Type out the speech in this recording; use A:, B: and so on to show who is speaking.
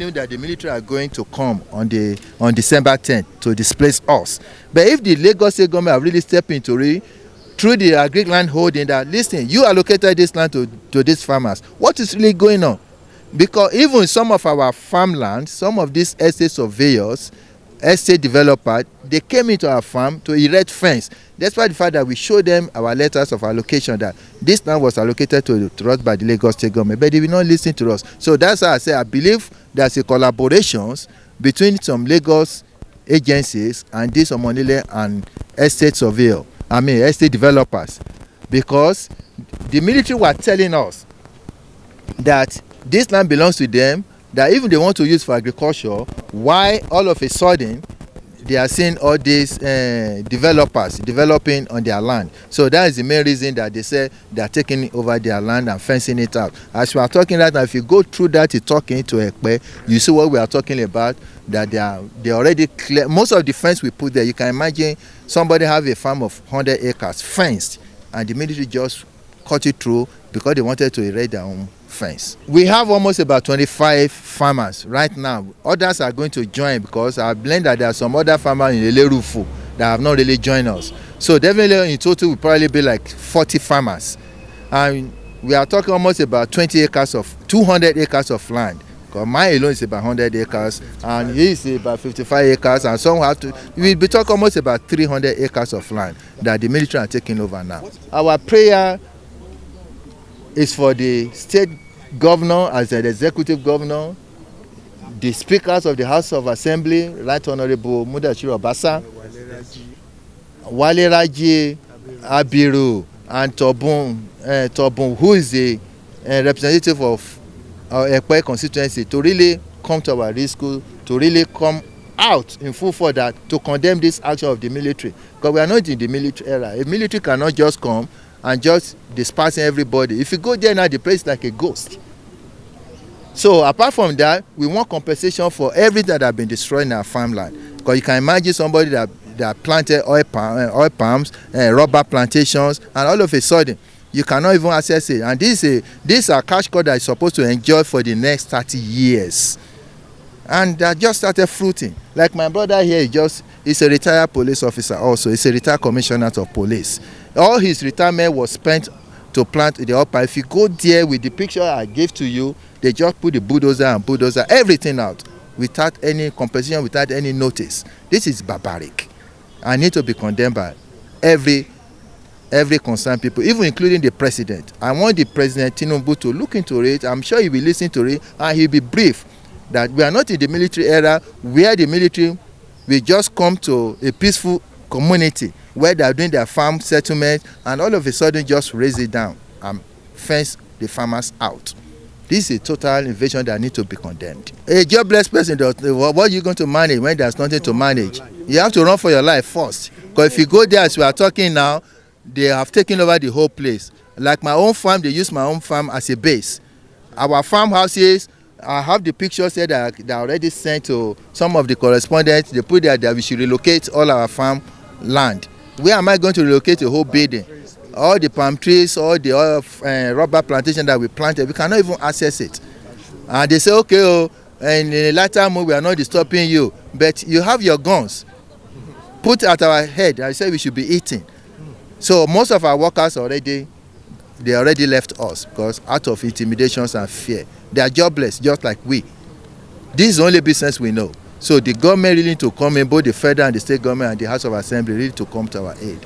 A: knew that the military are going to come on December 10th to displace us. But if the Lagos State government have really stepped into it through the agric land holding, that listen, you allocated this land to these farmers, what is really going on? Because even some of our farmland, some of these estate surveyors, estate developers, they came into our farm to erect fence. That's why the fact that we show them our letters of allocation that this land was allocated to us by the Lagos State government, but they will not listen to us. So that's why I say I believe there's a collaborations between some Lagos agencies and this Omonile and estate estate developers, because the military were telling us that this land belongs to them, that even they want to use for agriculture, why all of a sudden they are seeing all these developers developing on their land. So that is the main reason that they say they are taking over their land and fencing it out. As we are talking right now, if you go through that talking to Ekpe, you see what we are talking about, that they already clear most of the fence we put there. You can imagine somebody have a farm of 100 acres fenced, and the military just cut it through because they wanted to erect their own fence. We have almost about 25 farmers right now. Others are going to join because I've learned that there are some other farmers in Elerufu that have not really joined us. So definitely in total will probably be like 40 farmers. And we are talking almost about 200 acres of land. Because mine alone is about 100 acres and his is about 55 acres, and some have to, we'll be talking almost about 300 acres of land that the military are taking over now. Our prayer is for the state governor as the executive governor, the speakers of the House of Assembly, Right Honorable Mudashiru Obasa, Wale Raji, Abiru, and Tobun, who is the representative of our Ekpe constituency, to really come to our rescue, to really come out in full for that, to condemn this action of the military. Because we are not in the military era. A military cannot just come and just dispersing everybody. If you go there now, the place is like a ghost. So apart from that, we want compensation for everything that have been destroyed in our farmland. Because you can imagine somebody that planted oil palms, rubber plantations, and all of a sudden, you cannot even access it. And this are cash crop that is supposed to enjoy for the next 30 years. And that just started fruiting. Like my brother here, he's a retired police officer also. He's a retired commissioner of police. All his retirement was spent to plant the oil palm. If you go there with the picture I gave to you, they just put the bulldozer everything out without any compensation, without any notice. This is barbaric. I need to be condemned by every concerned people, even including the president. I want the President Tinubu to look into it. I'm sure he will listen to it and he'll be brief that we are not in the military era where the military will just come to a peaceful community where they are doing their farm settlement and all of a sudden just raise it down and fence the farmers out. This is a total invasion that needs to be condemned. A jobless person, what are you going to manage when there's nothing to manage? You have to run for your life first. Because if you go there as we are talking now, they have taken over the whole place. Like my own farm, they use my own farm as a base. Our farmhouses, I have the pictures here that they are already sent to some of the correspondents. They put there that we should relocate all our farm land. Where am I going to relocate the whole building? All the palm trees, all the rubber plantation that we planted, we cannot even access it. And they say, okay, and in a later move, we are not disturbing you, but you have your guns put at our head. I say we should be eating. So most of our workers already left us because out of intimidations and fear. They are jobless just like we. This is the only business we know. So the government really need to come in, both the federal and the state government and the House of Assembly really to come to our aid.